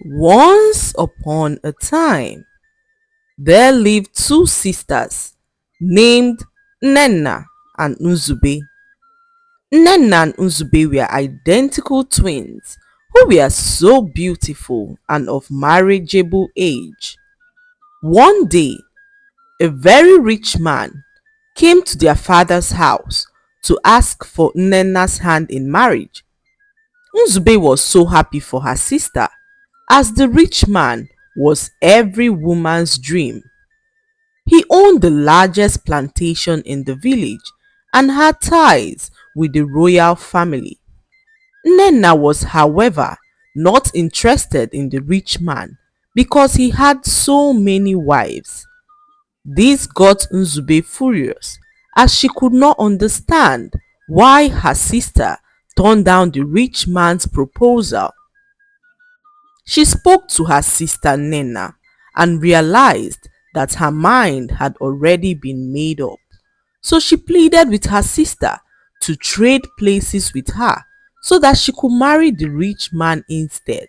Once upon a time, there lived two sisters named Nnenna and Nzube. Nnenna and Nzube were identical twins who were so beautiful and of marriageable age. One day, a very rich man came to their father's house to ask for Nnenna's hand in marriage. Nzube was so happy for her sister, as the rich man was every woman's dream. He owned the largest plantation in the village and had ties with the royal family. Nnenna was, however, not interested in the rich man because he had so many wives. This got Nzube furious, as she could not understand why her sister turned down the rich man's proposal. She spoke to her sister Nnenna and realized that her mind had already been made up. So she pleaded with her sister to trade places with her so that she could marry the rich man instead.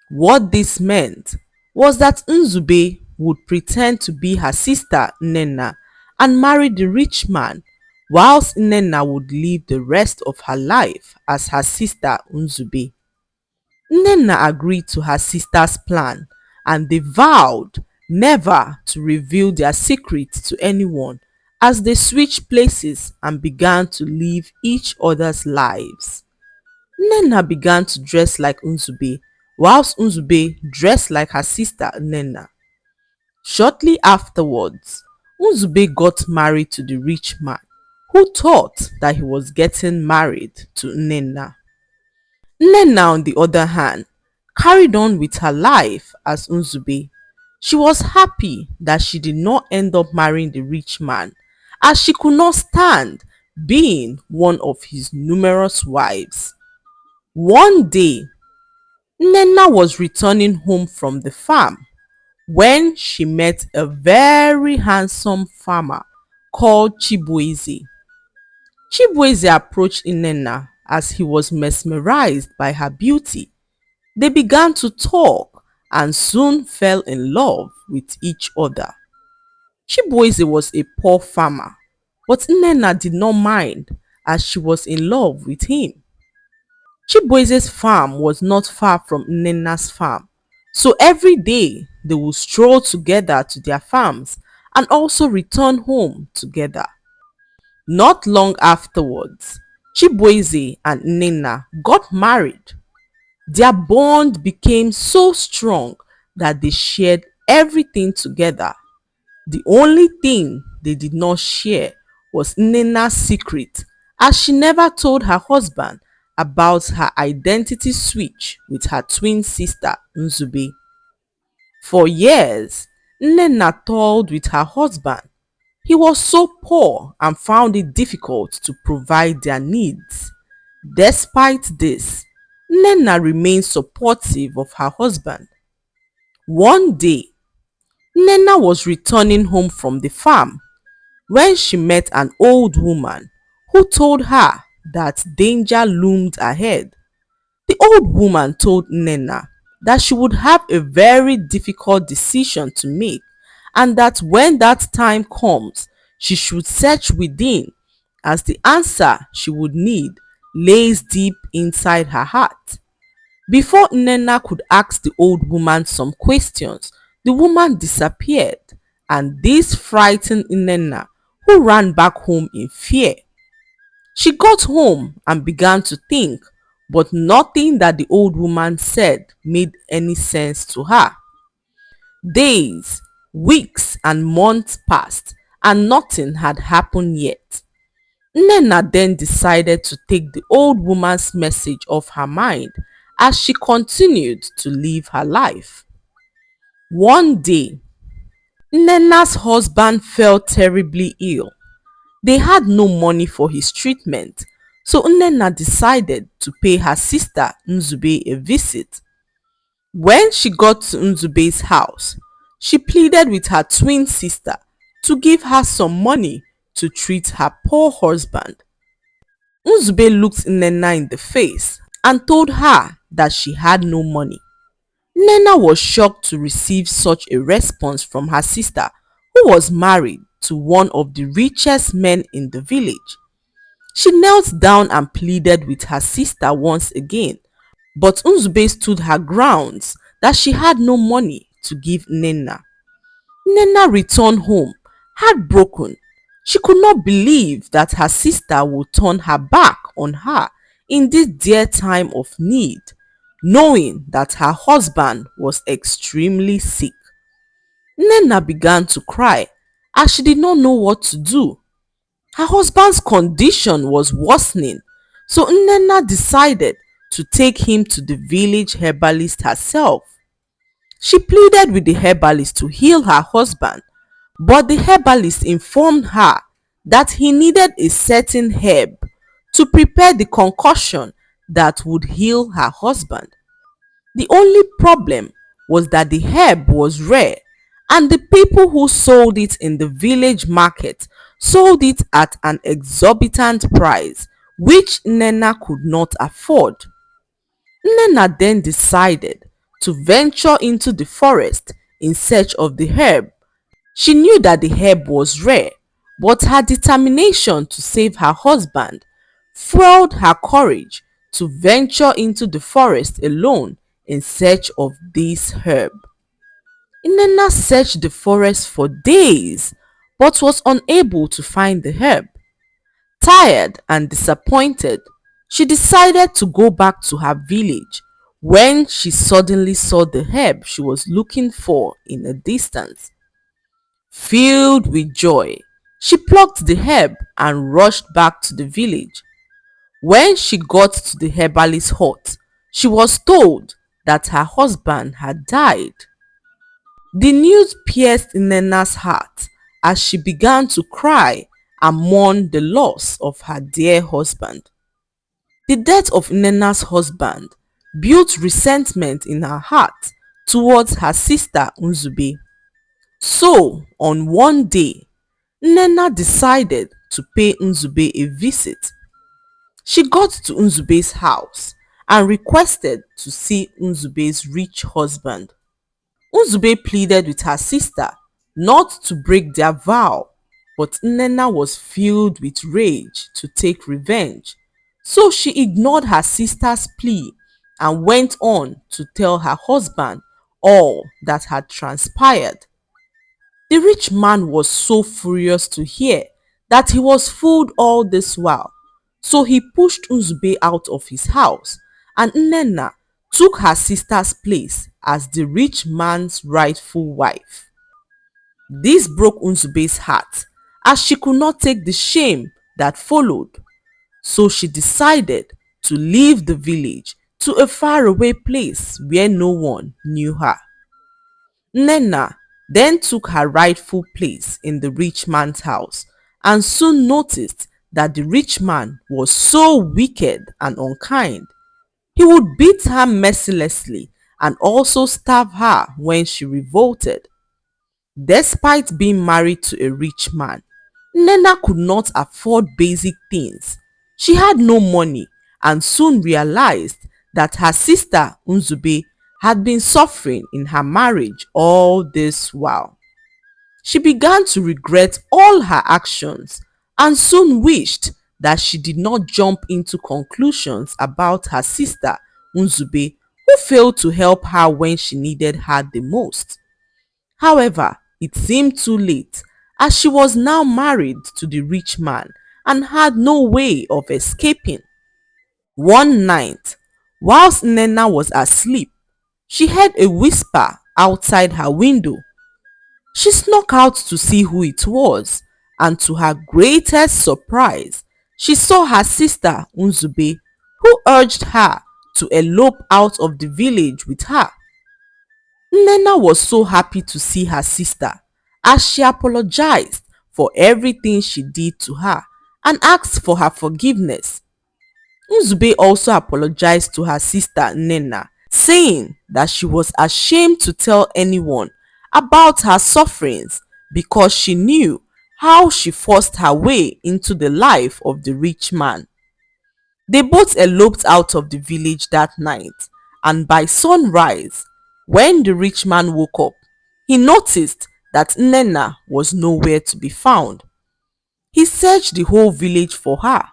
What this meant was that Nzube would pretend to be her sister Nnenna and marry the rich man, whilst Nnenna would live the rest of her life as her sister Nzube. Nnenna agreed to her sister's plan and they vowed never to reveal their secret to anyone as they switched places and began to live each other's lives. Nnenna began to dress like Nzube, whilst Nzube dressed like her sister Nnenna. Shortly afterwards, Nzube got married to the rich man, who thought that he was getting married to Nnenna. Nnenna, on the other hand, carried on with her life as Nzube. She was happy that she did not end up marrying the rich man, as she could not stand being one of his numerous wives. One day, Nnenna was returning home from the farm when she met a very handsome farmer called Chibueze. Chibueze approached Nnenna as he was mesmerized by her beauty. They began to talk and soon fell in love with each other. Chibueze was a poor farmer, but Nnenna did not mind as she was in love with him. Chibueze's farm was not far from Nnenna's farm, so every day they would stroll together to their farms and also return home together. Not long afterwards, Chibueze and Nnenna got married. Their bond became so strong that they shared everything together. The only thing they did not share was Nnenna's secret, as she never told her husband about her identity switch with her twin sister Nzube. For years, Nnenna toiled with her husband. He was so poor and found it difficult to provide their needs. Despite this, Nnenna remained supportive of her husband. One day, Nnenna was returning home from the farm when she met an old woman who told her that danger loomed ahead. The old woman told Nnenna that she would have a very difficult decision to make and that when that time comes, she should search within, as the answer she would need lays deep inside her heart. Before Nnenna could ask the old woman some questions, the woman disappeared, and this frightened Nnenna, who ran back home in fear. She got home and began to think, but nothing that the old woman said made any sense to her. Days, weeks, and months passed, and nothing had happened yet. Nnenna then decided to take the old woman's message off her mind as she continued to live her life. One day, Nnenna's husband fell terribly ill. They had no money for his treatment, so Nnenna decided to pay her sister Nzube a visit. When she got to Nzube's house, she pleaded with her twin sister to give her some money to treat her poor husband. Nzube looked Nnenna in the face and told her that she had no money. Nnenna was shocked to receive such a response from her sister, who was married to one of the richest men in the village. She knelt down and pleaded with her sister once again, but Nzube stood her grounds that she had no money to give Nnenna. Nnenna returned home, heartbroken. She could not believe that her sister would turn her back on her in this dear time of need, knowing that her husband was extremely sick. Nnenna began to cry as she did not know what to do. Her husband's condition was worsening, so Nnenna decided to take him to the village herbalist herself. She pleaded with the herbalist to heal her husband, but the herbalist informed her that he needed a certain herb to prepare the concoction that would heal her husband. The only problem was that the herb was rare and the people who sold it in the village market sold it at an exorbitant price which Nnenna could not afford. Nnenna then decided to venture into the forest in search of the herb. She knew that the herb was rare, but her determination to save her husband fueled her courage to venture into the forest alone in search of this herb. Nnenna searched the forest for days but was unable to find the herb. Tired and disappointed, she decided to go back to her village when she suddenly saw the herb she was looking for in a distance. Filled with joy, she plucked the herb and rushed back to the village. When she got to the herbalist's hut, she was told that her husband had died. The news pierced Nnenna's heart as she began to cry and mourn the loss of her dear husband. The death of Nnenna's husband built resentment in her heart towards her sister Nzube. So, on one day, Nnenna decided to pay Nzube a visit. She got to Nzube's house and requested to see Nzube's rich husband. Nzube pleaded with her sister not to break their vow, but Nnenna was filled with rage to take revenge. So she ignored her sister's plea and went on to tell her husband all that had transpired. The rich man was so furious to hear that he was fooled all this while, so he pushed Nzube out of his house and Nnenna took her sister's place as the rich man's rightful wife. This broke Nzube's heart as she could not take the shame that followed, so she decided to leave the village to a faraway place where no one knew her. Nnenna then took her rightful place in the rich man's house and soon noticed that the rich man was so wicked and unkind. He would beat her mercilessly and also stab her when she revolted. Despite being married to a rich man, Nnenna could not afford basic things. She had no money and soon realized that her sister Nzube had been suffering in her marriage all this while. She began to regret all her actions and soon wished that she did not jump into conclusions about her sister Nzube, who failed to help her when she needed her the most. However, it seemed too late as she was now married to the rich man and had no way of escaping. One night, whilst Nnenna was asleep, she heard a whisper outside her window. She snuck out to see who it was, and to her greatest surprise, she saw her sister Nzube, who urged her to elope out of the village with her. Nnenna was so happy to see her sister as she apologized for everything she did to her and asked for her forgiveness. Nzube also apologized to her sister Nnenna, saying that she was ashamed to tell anyone about her sufferings because she knew how she forced her way into the life of the rich man. They both eloped out of the village that night, and by sunrise, When the rich man woke up, he noticed that Nnenna was nowhere to be found. He searched the whole village for her,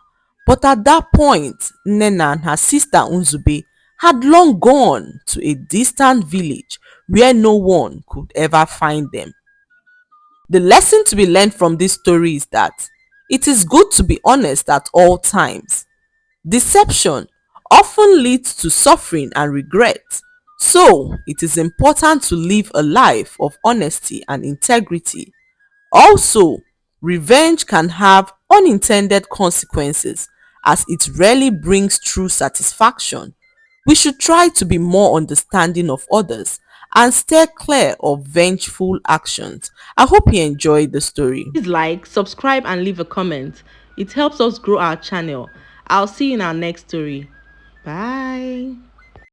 but at that point, Nnenna and her sister Nzube had long gone to a distant village where no one could ever find them. The lesson to be learned from this story is that it is good to be honest at all times. Deception often leads to suffering and regret, so it is important to live a life of honesty and integrity. Also, revenge can have unintended consequences as it rarely brings true satisfaction. We should try to be more understanding of others and stay clear of vengeful actions. I hope you enjoyed the story. Please like, subscribe, and leave a comment. It helps us grow our channel. I'll see you in our next story. Bye.